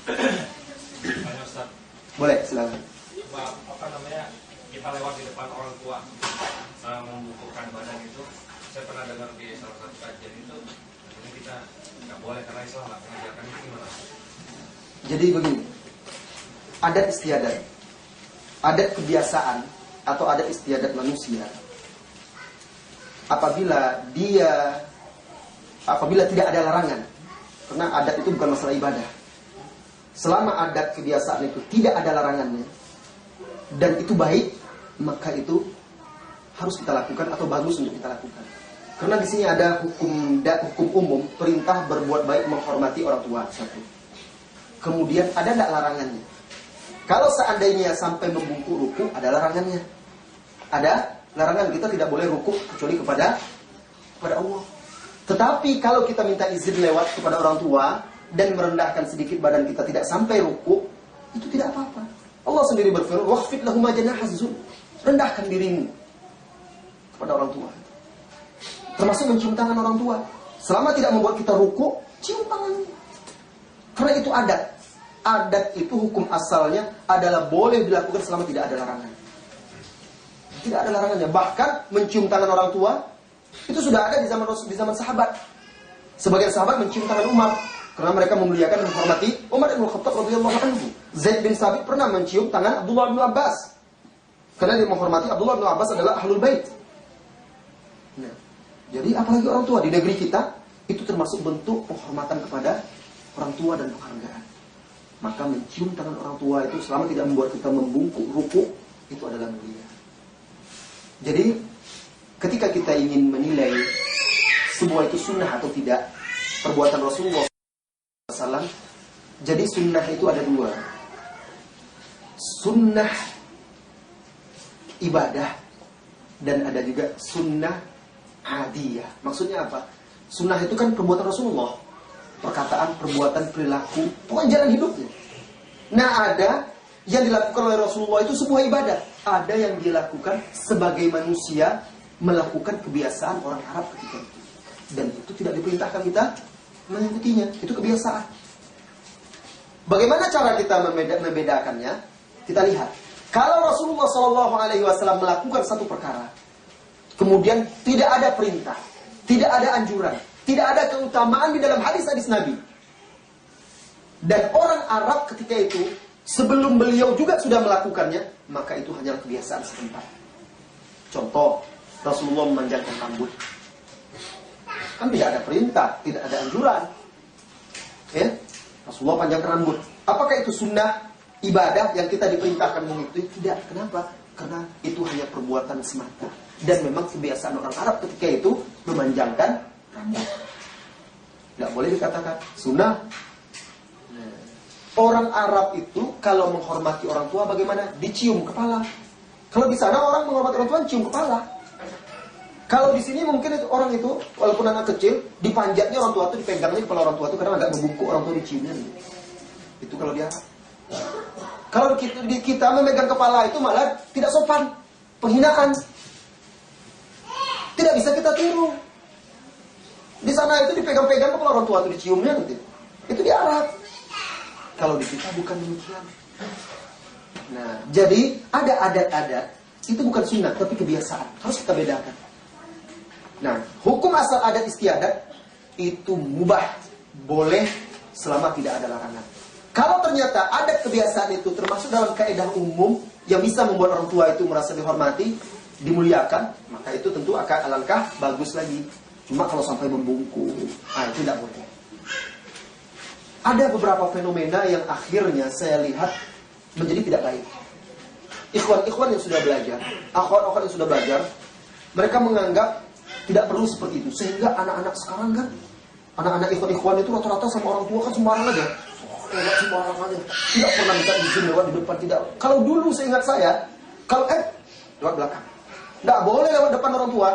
Tanya Ustaz. Boleh, silakan. Apa namanya, kita lewat di depan orang tua membukukan badan itu, saya pernah dengar di salah satu kajian itu, ini kita nggak boleh karena Islam nggak mengajarkan itu gimana? Jadi begini, adat istiadat, adat kebiasaan atau adat istiadat manusia, apabila tidak ada larangan, karena adat itu bukan masalah ibadah. Selama adat kebiasaan itu tidak ada larangannya dan itu baik, maka itu harus kita lakukan atau bagus untuk kita lakukan. Karena di sini ada hukum umum, perintah berbuat baik, menghormati orang tua, satu. Kemudian ada tidak larangannya? Kalau seandainya sampai membungkuk ruku, ada larangannya. Ada larangan, kita tidak boleh ruku kecuali kepada Allah. Tetapi kalau kita minta izin lewat kepada orang tua dan merendahkan sedikit badan kita tidak sampai ruku, itu tidak apa-apa. Allah sendiri berfirman, "Wakhfid lahum janahaz dzul." Rendahkan dirimu kepada orang tua. Termasuk mencium tangan orang tua. Selama tidak membuat kita ruku, cium tangannya. Karena itu adat. Adat itu hukum asalnya adalah boleh dilakukan selama tidak ada larangan. Tidak ada larangannya. Bahkan mencium tangan orang tua itu sudah ada di zaman sahabat. Sebagian sahabat mencium tangan Umar karena mereka memuliakan dan menghormati Umar bin Khattab radhiyallahu anhu. Zaid bin Sabit pernah mencium tangan Abdullah bin Abbas karena dia menghormati Abdullah bin Abbas adalah ahlul bait. Nah, jadi apalagi orang tua di negeri kita itu termasuk bentuk penghormatan kepada orang tua dan penghargaan. Maka mencium tangan orang tua itu selama tidak membuat kita membungkuk ruku, itu adalah mulia. Jadi ketika kita ingin menilai sebuah itu sunnah atau tidak, perbuatan Rasulullah SAW, jadi sunnah itu ada dua. Sunnah ibadah dan ada juga sunnah hadiyah. Maksudnya apa? Sunnah itu kan perbuatan Rasulullah, perkataan, perbuatan, perilaku, pokoknya jalan hidupnya. Nah, ada yang dilakukan oleh Rasulullah itu sebuah ibadah. Ada yang dilakukan sebagai manusia melakukan kebiasaan orang Arab ketika itu. Dan itu tidak diperintahkan kita mengikutinya. Itu kebiasaan. Bagaimana cara kita membedakannya? Kita lihat. Kalau Rasulullah SAW melakukan satu perkara, kemudian tidak ada perintah, tidak ada anjuran, tidak ada keutamaan di dalam hadis-hadis Nabi. Dan orang Arab ketika itu, sebelum beliau juga sudah melakukannya, maka itu hanyalah kebiasaan setempat. Contoh, Rasulullah memanjangkan rambut. Kan tidak ada perintah, tidak ada anjuran. Ya? Rasulullah panjangkan rambut. Apakah itu sunnah ibadah yang kita diperintahkan mengikuti? Tidak. Kenapa? Karena itu hanya perbuatan semata. Dan memang kebiasaan orang Arab ketika itu memanjangkan rambut. Tidak boleh dikatakan sunnah. Orang Arab itu kalau menghormati orang tua bagaimana? Dicium kepala. Kalau di sana orang menghormati orang tua cium kepala. Kalau di sini mungkin itu orang itu walaupun anak kecil dipanjatnya orang tua itu, dipegangnya kepala orang tua itu karena agak membungkuk, orang tua diciumnya. Itu kalau dia. Kalau kita memegang kepala itu malah tidak sopan, penghinaan. Tidak bisa kita tiru. Di sana itu dipegang-pegang kepala orang tua itu diciumnya nanti. Itu di Arab. Kalau di kita bukan demikian. Nah, jadi ada adat-adat itu bukan sunnah tapi kebiasaan. Harus kita bedakan. Nah, hukum asal adat istiadat itu mubah, boleh selama tidak ada larangan. Kalau ternyata adat kebiasaan itu termasuk dalam kaidah umum yang bisa membuat orang tua itu merasa dihormati, dimuliakan, maka itu tentu akan alangkah bagus lagi. Cuma kalau sampai membungkuk, itu tidak boleh. Ada beberapa fenomena yang akhirnya saya lihat menjadi tidak baik. Ikhwan-ikhwan yang sudah belajar, akhwat-akhwat yang sudah belajar, mereka menganggap tidak perlu seperti itu. Sehingga anak-anak sekarang kan, anak-anak ikhwan-ikhwan itu rata-rata sama orang tua kan sembarang aja. Lewat sembarang aja. Tidak pernah minta izin lewat di depan, tidak. Kalau dulu seingat saya, kalau lewat belakang. Tidak boleh lewat depan orang tua.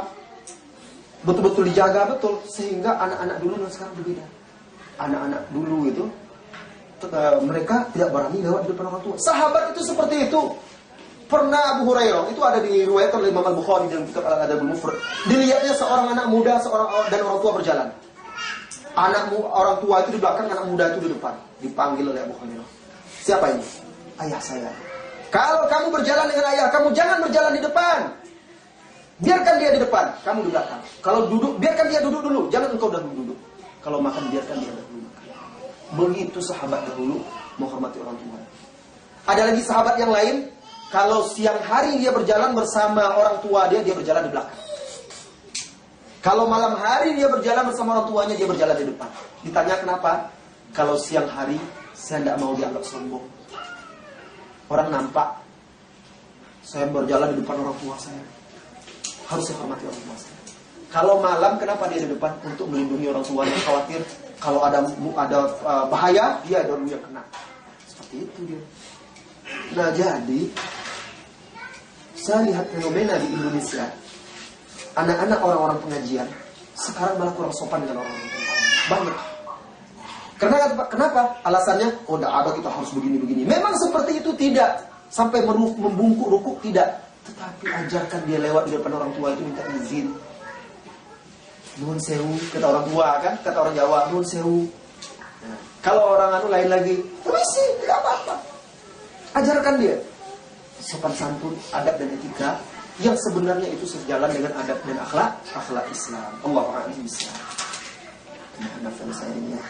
Betul-betul dijaga betul. Sehingga anak-anak dulu dan sekarang berbeda. Anak-anak dulu itu mereka tidak berani lewat di depan orang tua. Sahabat itu seperti itu. Pernah Abu Hurairah, itu ada di riwayat oleh Imam Al-Bukhari dalam kitab Al-Adabul Mufrad. Dilihatnya seorang anak muda dan orang tua berjalan. orang tua itu di belakang, anak muda itu di depan. Dipanggil oleh Abu Hurairah. Siapa ini? Ayah saya. Kalau kamu berjalan dengan ayah, kamu jangan berjalan di depan. Biarkan dia di depan, kamu di belakang. Kalau duduk, biarkan dia duduk dulu. Jangan engkau dahulu duduk. Kalau makan, biarkan dia dahulu makan. Begitu sahabat dahulu menghormati orang tua. Ada lagi sahabat yang lain, kalau siang hari dia berjalan bersama orang tua dia berjalan di belakang. Kalau malam hari dia berjalan bersama orang tuanya, dia berjalan di depan. Ditanya kenapa? Kalau siang hari, saya tidak mau dianggap sombong. Orang nampak, saya berjalan di depan orang tua saya. Harus saya hormati orang tua saya. Kalau malam, kenapa dia di depan? Untuk melindungi orang tuanya, khawatir kalau ada bahaya, dia dulu yang kena. Seperti itu dia. Nah, jadi saya lihat fenomena di Indonesia, anak-anak orang-orang pengajian sekarang malah kurang sopan dengan orang-orang tua. Banyak. Kenapa? Alasannya, oh tidak ada, kita harus begini-begini. Memang seperti itu tidak. Sampai membungkuk rukuk tidak. Tetapi ajarkan dia lewat di depan orang tua itu minta izin. Nuhun sewu, kata orang tua kan, kata orang Jawa, nuhun sewu. Nah, kalau orang lain lagi, permisi, tidak apa-apa. Ajarkan dia sopan santun, adab dan etika yang sebenarnya itu sejalan dengan adab dan akhlak Islam. Allahu a'lam bishawab. Nah, saya ini ya.